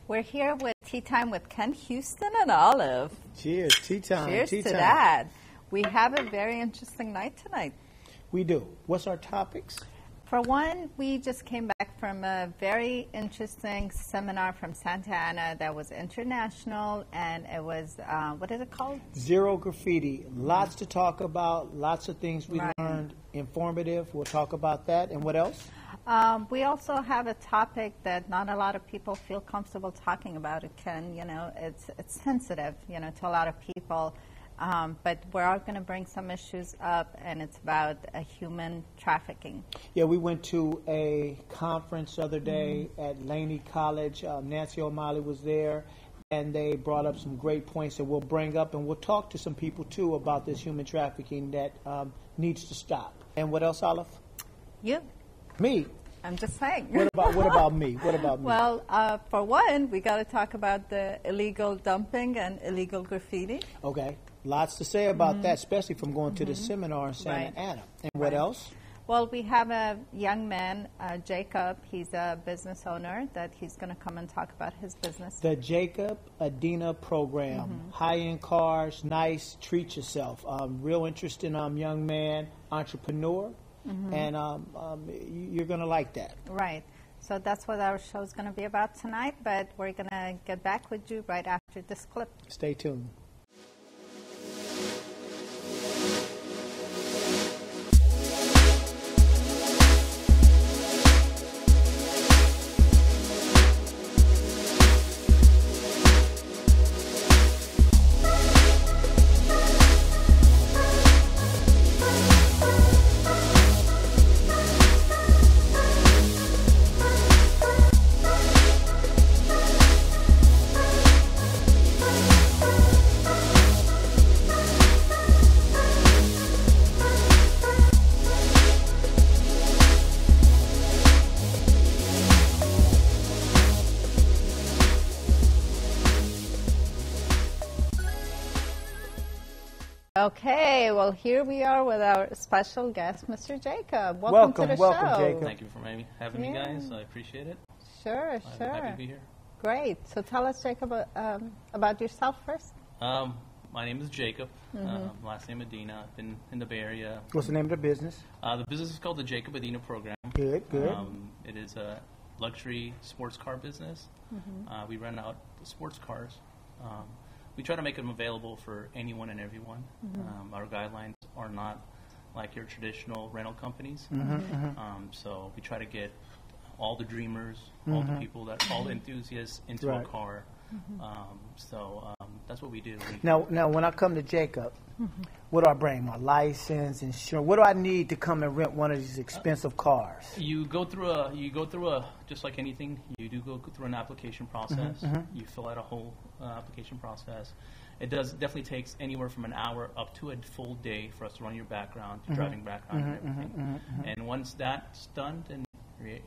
We're here with Tea Time with Ken Houston and Olive. Cheers, tea time. Cheers tea to time. that. We have a very interesting night tonight. We do. What's our topics? For one, we just came back from a very interesting seminar from Santa Ana that was international, and it was, what is it called? Zero graffiti. Lots to talk about, lots of things we Right. learned, informative. We'll talk about that. And what else? We also have a topic that not a lot of people feel comfortable talking about. It can, it's sensitive, to a lot of people. But we're all going to bring some issues up, and it's about human trafficking. Yeah, we went to a conference the other day at Laney College. Nancy O'Malley was there, and they brought up some great points that we'll bring up, and we'll talk to some people, too, about this human trafficking that needs to stop. And what else, Olive? You. Me? I'm just saying. What about me? What about me? Well, for one, we got to talk about the illegal dumping and illegal graffiti. Okay. Lots to say about that, especially from going to the seminar in Santa Right. Ana. And what else? Well, we have a young man, Jacob. He's a business owner that he's going to come and talk about his business. The Jacob Adina program. High-end cars, nice, treat yourself. Real interesting young man, entrepreneur, and you're going to like that. Right. So that's what our show is going to be about tonight, but we're going to get back with you right after this clip. Stay tuned. Okay, well, here we are with our special guest, Mr. Jacob. Welcome to the welcome, show. Jacob. Thank you for having me, guys. I appreciate it. Sure, I'm sure. happy to be here. Great. So tell us, Jacob, about yourself first. My name is Jacob. Last name Adina. I've been in the Bay Area. What's the name of the business? The business is called the Jacob Adina Program. Good, good. It is a luxury sports car business. We rent out the sports cars. We try to make them available for anyone and everyone. Our guidelines are not like your traditional rental companies. So we try to get all the dreamers, all the people all the enthusiasts into a car. That's what we do. Now, when I come to Jacob, what do I bring? My license, insurance. What do I need to come and rent one of these expensive cars? You go through a just like anything. You do go through an application process. You fill out a whole application process. It definitely takes anywhere from an hour up to a full day for us to run your background, your driving background, and everything. And once that's done, then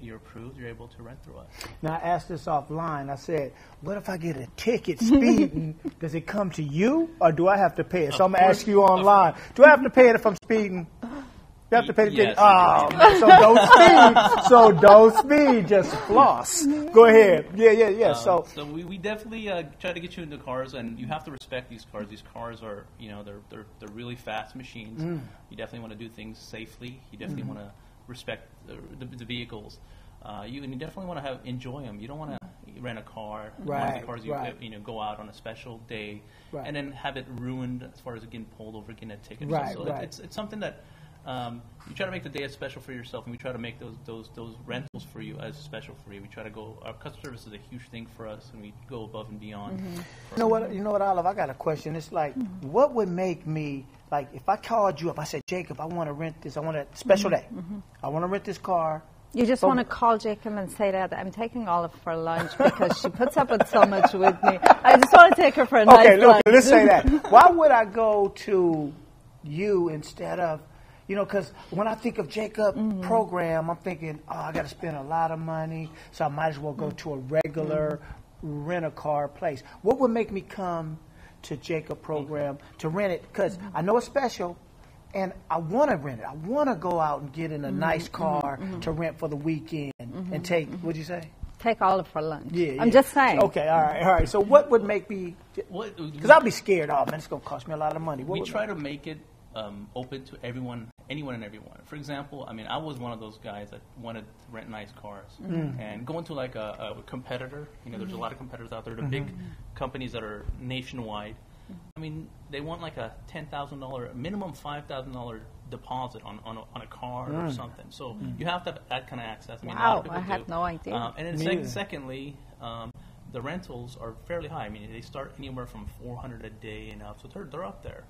you're approved. You're able to rent through us. Now, I asked this offline. I said, what if I get a ticket speeding? Does it come to you, or do I have to pay it? So I'm going to ask you online. Do I have to pay it if I'm speeding? You have to pay the ticket? Yes, so don't speed. So don't speed. Just floss. Go ahead. Yeah. So we definitely try to get you into cars, and you have to respect these cars. These cars are, they're really fast machines. You definitely want to do things safely. You definitely want to respect the vehicles. You definitely want to enjoy them. You don't want to rent a car. One of the cars you go out on a special day and then have it ruined as far as getting pulled over, getting a ticket. It's something that you try to make the day as special for yourself, and we try to make those rentals for you as special for you. We try to go. Our customer service is a huge thing for us, and we go above and beyond. You know what, Olive? I got a question. It's like, what would make me like if I called you up? I said, Jacob, I want to rent this. I want a special day. I want to rent this car. You just want to call Jacob and say that I'm taking Olive for lunch because she puts up with so much with me. I just want to take her for a nice lunch. Okay, let's say that. Why would I go to you instead of, because when I think of Jacob program, I'm thinking, I got to spend a lot of money, so I might as well go to a regular rent-a-car place. What would make me come to Jacob program to rent it? Because I know it's special, and I want to rent it. I want to go out and get in a nice car to rent for the weekend and take, what'd you say? take Olive for lunch. Yeah, I'm just saying. Okay, all right. So what would make me? Because I'll be scared. Oh man, it's gonna cost me a lot of money. We try to make it open to anyone and everyone. For example, I mean, I was one of those guys that wanted to rent nice cars and going to like a competitor. You know, there's a lot of competitors out there. The big companies that are nationwide. I mean, they want like a $10,000, minimum $5,000 deposit on a car or something. So you have to have that kind of access. I mean, a lot of people I had no idea. And then secondly, the rentals are fairly high. I mean, they start anywhere from $400 a day and up, so they're up there.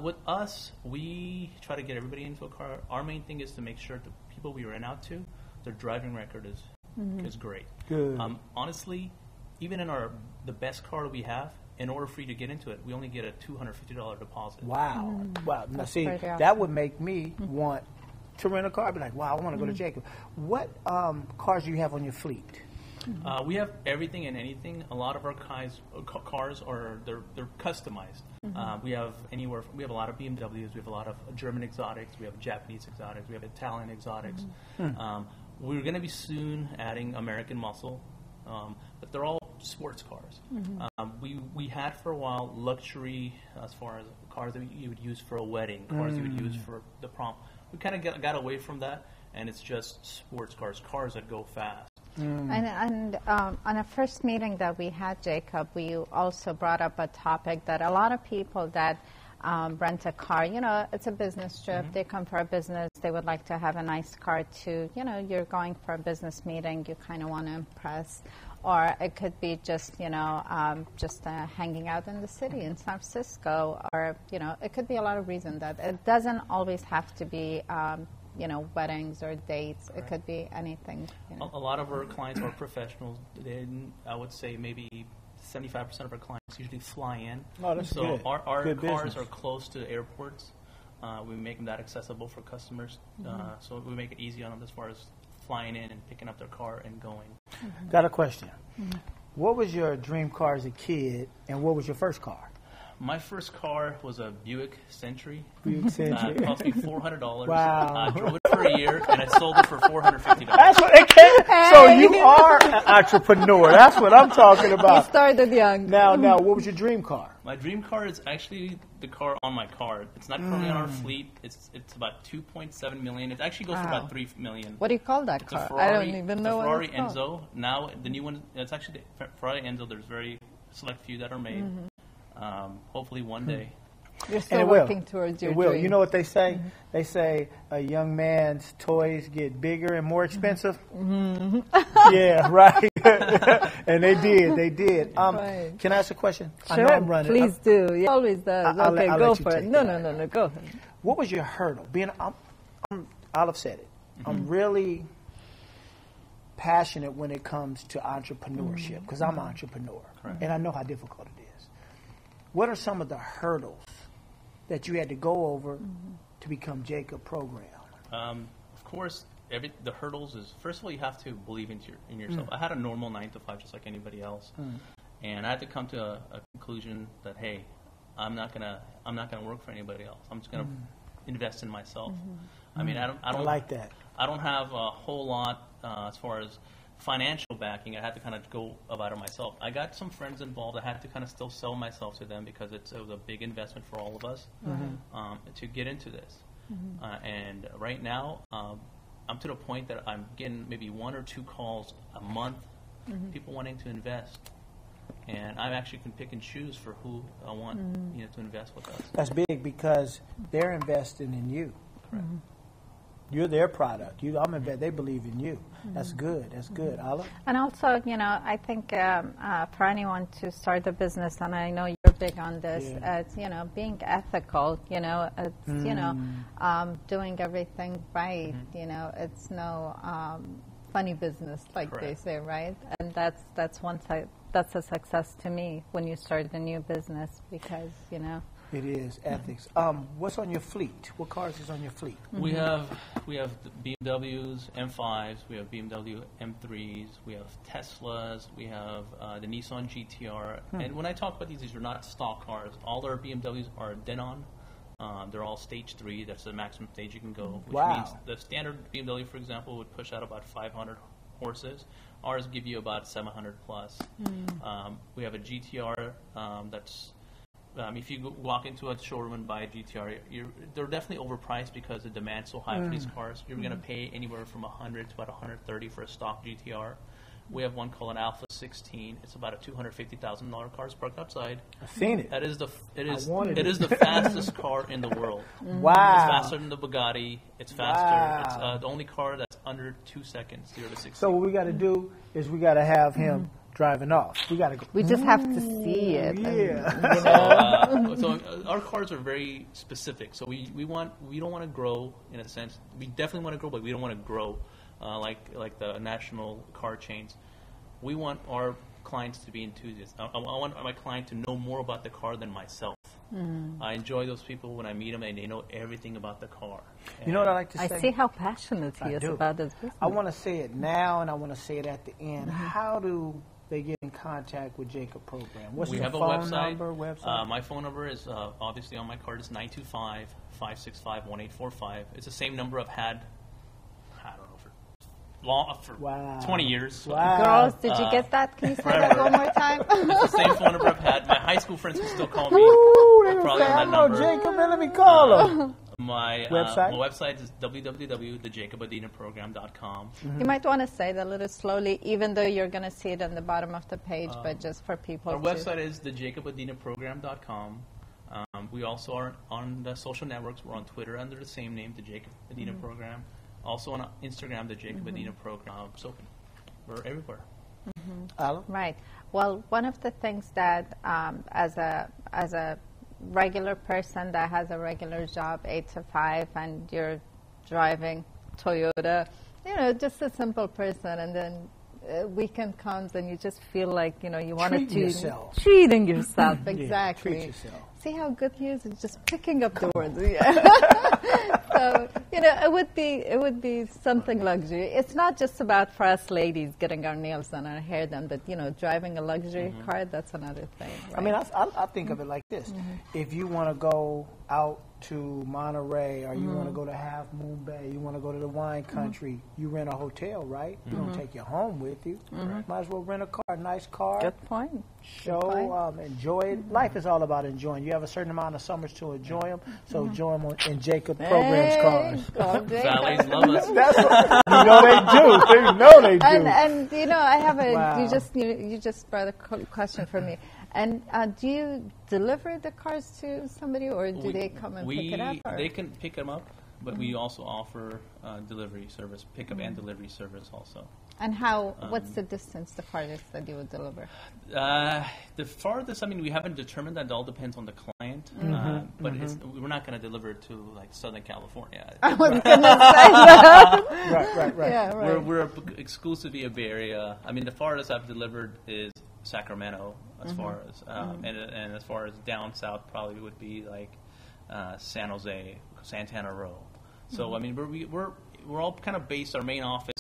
With us, we try to get everybody into a car. Our main thing is to make sure the people we rent out to, their driving record is great. Good. Honestly, even in the best car we have, in order for you to get into it, we only get a $250 deposit. Wow. Wow. Now, see, awesome. that would make me want to rent a car. I'd be like, wow, I want to go to Jacob. What cars do you have on your fleet? We have everything and anything. A lot of our cars are they're customized. We have a lot of BMWs. We have a lot of German exotics. We have Japanese exotics. We have Italian exotics. We're going to be soon adding American muscle, but they're all sports cars. We had for a while luxury as far as cars that you would use for a wedding, cars you would use for the prom. We kind of got away from that, and it's just sports cars that go fast. And on a first meeting that we had, Jacob, we also brought up a topic that a lot of people that rent a car, you know, it's a business trip. They come for a business. They would like to have a nice car too. You know, you're going for a business meeting. You kind of want to impress. Or it could be just, you know, hanging out in the city in San Francisco. Or, you know, it could be a lot of reasons that it doesn't always have to be you know, weddings or dates. It could be anything. You know. A lot of our clients are professionals. I would say maybe 75% of our clients usually fly in. Oh, that's so good. our Good cars business. are close to airports. We make them that accessible for customers. So we make it easy on them as far as flying in and picking up their car and going. Got a question. What was your dream car as a kid, and what was your first car? My first car was a Buick Century. Buick Century. It cost me $400. Wow. I drove it for a year, and I sold it for $450. That's what it came. So you are an entrepreneur. That's what I'm talking You about. started young. Now, what was your dream car? My dream car is actually the car on my card. It's not currently on our fleet. It's about $2.7 million. It actually goes for about $3 million. What do you call that It's car? a Ferrari, I don't even know what Ferrari it's called. Enzo. Now the new one. It's actually the Ferrari Enzo. There's very select few that are made. Hopefully one day. You're And still it will. working towards your It will. dream. You know what they say? They say a young man's toys get bigger and more expensive. Yeah, right. And they did. Right. Can I ask a question? I Sure, know I'm running. please do. He always does. I'll Okay, let go you for it. take No, that. go ahead. What was your hurdle? Olive said it. I'm really passionate when it comes to entrepreneurship because I'm an entrepreneur. Correct. And I know how difficult it is. What are some of the hurdles that you had to go over to become Jacob Program? Of course, the hurdles is, first of all, you have to believe in yourself. I had a normal 9 to 5 just like anybody else, and I had to come to a conclusion that, hey, I'm not gonna work for anybody else. I'm just gonna invest in myself. I mean, I don't like that. I don't have a whole lot as far as financial backing. I had to kind of go about it myself. I got some friends involved. I had to kind of still sell myself to them because it was a big investment for all of us to get into this. And right now, I'm to the point that I'm getting maybe 1 or 2 calls a month, people wanting to invest. And I actually can pick and choose for who I want to invest with us. That's big because they're investing in you. Correct. You're their product. They believe in you. That's good. That's good. Olive? And also, you know, I think for anyone to start a business, and I know you're big on this, it's, you know, being ethical, you know, it's, you know, doing everything right, you know, it's no funny business, like Correct. they say, right? And that's one side. That's a success to me when you start a new business because, you know. It is ethics. What's on your fleet? What cars is on your fleet? We have the BMWs M5s, we have BMW M3s, we have Teslas, we have the Nissan GTR. And when I talk about these are not stock cars. All our BMWs are Denon. They're all stage 3. That's the maximum stage you can go. Which means the standard BMW, for example, would push out about 500 horses. Ours give you about 700 plus. We have a GTR that's. If you walk into a showroom and buy a GTR, they're definitely overpriced because the demand's so high for these cars. You're going to pay anywhere from 100 to about 130 for a stock GTR. We have one called an Alpha 16. It's about a $250,000 car. It's parked outside. I've seen it. It is the fastest car in the world. Wow. It's faster than the Bugatti. It's faster. Wow. It's the only car that's under 2 seconds, 0 to 60. So what we got to do is we got to have him driving off. We got to go. We just have to see it. Yeah. So our cars are very specific. So we don't want to grow in a sense. We definitely want to grow, but we don't want to grow like the national car chains. We want our clients to be enthusiasts. I want my client to know more about the car than myself. I enjoy those people when I meet them and they know everything about the car. You know what I like to say? I see how passionate he is about this business. I want to say it now and I want to say it at the end. How do they get in contact with Jacob Program? What's we the have phone a website? My phone number is obviously on my card. It's 925-565-1845. It's the same number I've had, I don't know, for 20 years. So. Wow. Girls, did you get that? Can you say that one more time? It's the same phone number I've had. My high school friends can still call me. Ooh, they Probably say, on I that know number. Jacob, man, let me call him. My website is www.thejacobadinaprogram.com. You might want to say that a little slowly, even though you're going to see it on the bottom of the page, but just for people Our website is thejacobadinaprogram.com. We also are on the social networks. We're on Twitter under the same name, the Jacob Adina Program. Also on Instagram, the Jacob Adina Program. So we're everywhere. Right. Well, one of the things that as a regular person that has a regular job, 8 to 5, and you're driving Toyota, just a simple person, and then weekend comes and you just feel like, you want to treating yourself. Exactly. Treat yourself. See how good he is? He's just picking up the words. So, it would be something luxury. It's not just about for us ladies getting our nails done, our hair done, but, driving a luxury car, that's another thing. Right? I mean, I think of it like this. If you want to go out to Monterey or you want to go to Half Moon Bay, you want to go to the wine country, you rent a hotel, right? You don't take your home with you. Might as well rent a car, a nice car. Good point. Enjoy it. Life is all about enjoying. You have a certain amount of summers to enjoy them, so enjoy them in Jacob Program's cars. Valets love us. That's what, they do. They know they do. And I have you just brought a question for me. And do you deliver the cars to somebody, or do they come and pick it up? Or? They can pick them up, but we also offer delivery service, pickup and delivery service also. And what's the distance, the farthest that you would deliver? The farthest, we haven't determined that. It all depends on the client. But we're not going to deliver to, Southern California. I was going to say that. Right. Yeah, right. We're exclusively a Bay Area. The farthest I've delivered is Sacramento, as far as, and as far as down south, probably would be San Jose, Santana Row. So we're all kind of based. Our main office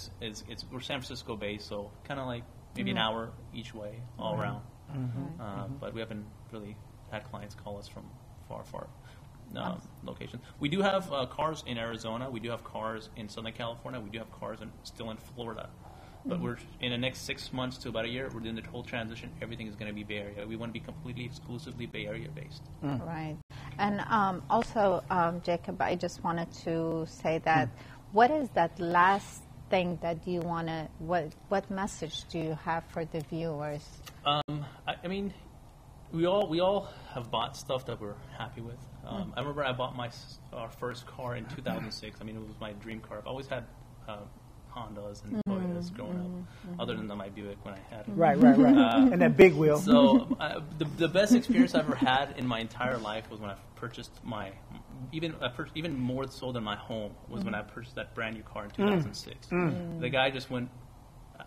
we're San Francisco based, so kind of maybe an hour each way, all around. But we haven't really had clients call us from far locations. We do have cars in Arizona. We do have cars in Southern California. We do have cars still in Florida. But we're in the next 6 months to about a year, we're doing the whole transition. Everything is going to be Bay Area. We want to be completely, exclusively Bay Area based. Right. And also, Jacob, I just wanted to say that what is that last thing that you want to, what message do you have for the viewers? We all have bought stuff that we're happy with. I remember I bought our first car in 2006. It was my dream car. I've always had Hondas and Toyotas growing up, other than my Buick when I had it. Right. And that big wheel. So the best experience I've ever had in my entire life was when I purchased even more so than my home, was when I purchased that brand new car in 2006. The guy just went,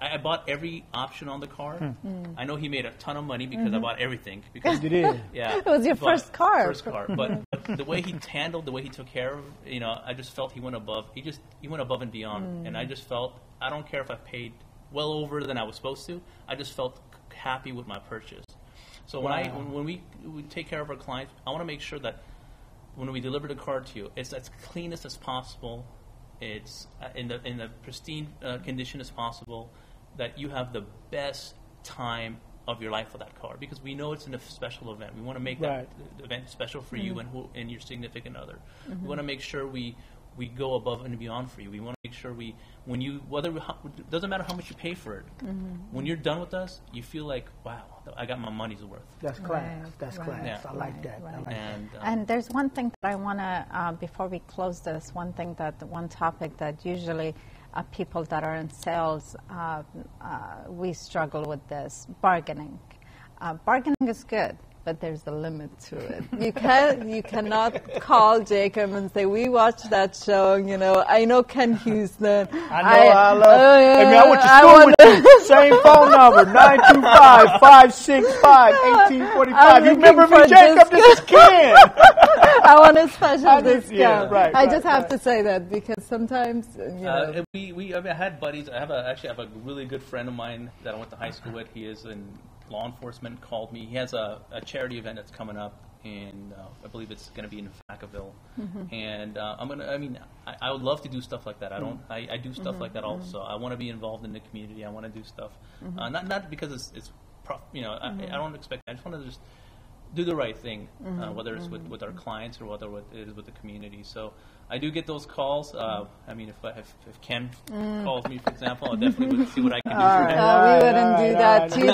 I bought every option on the car. I know he made a ton of money because I bought everything. Because you did. Yeah. It was your first car. First car. But the way he handled, the way he took care of, I just felt he went above. He went above and beyond. And I just felt, I don't care if I paid well over than I was supposed to. I just felt happy with my purchase. So when we take care of our clients, I want to make sure that when we deliver the car to you, it's as cleanest as possible. it's in the pristine condition as possible, that you have the best time of your life with that car, because we know it's a special event. We want to make that event special for you and your significant other. We want to make sure we go above and beyond for you. We want to make sure it doesn't matter how much you pay for it. When you're done with us, you feel like, wow, I got my money's worth. That's class. That's class. Yeah. I like that. I like that. And there's one thing that I want to, before we close this, one topic that usually people that are in sales, we struggle with this, bargaining. Bargaining is good, but there's a limit to it. You cannot call Jacob and say, we watched that show, I know Ken Houston. I went to school with you. Same phone number, 925-565-1845. You remember me, Jacob? This is Ken. I want a special discount. Yeah, right, I just have to say that, because sometimes, I had buddies. I have a really good friend of mine that I went to high school with. He is in law enforcement. Called me. He has a charity event that's coming up, and I believe it's going to be in Vacaville. And I would love to do stuff like that. I do stuff like that also. I want to be involved in the community. I want to do stuff, not because it's I don't expect. I just want to just do the right thing, whether it's with our clients or whether it is with the community. So I do get those calls. If Ken calls me, for example, I definitely would see what I can do for him. We wouldn't do that too.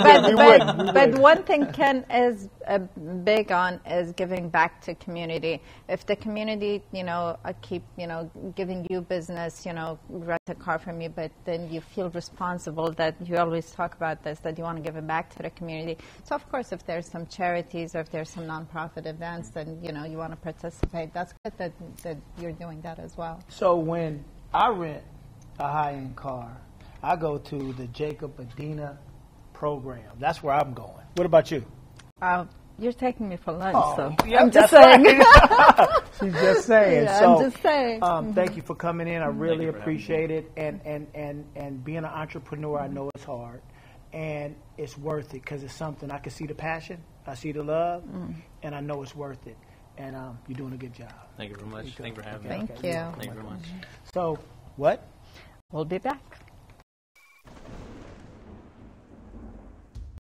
But one thing Ken is big on is giving back to community. If the community, keep, giving you business, rent a car from you, but then you feel responsible, that you always talk about this, that you want to give it back to the community. So of course, if there's some charities or if there's some nonprofit events, then you want to participate. That's good that you're doing that as well. So when I rent a high-end car, I go to the Jacob Adina program. That's where I'm going. What about you? You're taking me for lunch, so yeah, I'm just saying. She's just saying. Yeah, so, I'm just saying. Thank you for coming in. I really appreciate it. And being an entrepreneur, I know it's hard. And it's worth it, because it's something. I can see the passion. I see the love. And I know it's worth it. And you're doing a good job. Thank you very much. Thank you for having me. Thank you. Thank you very much. So, what? We'll be back.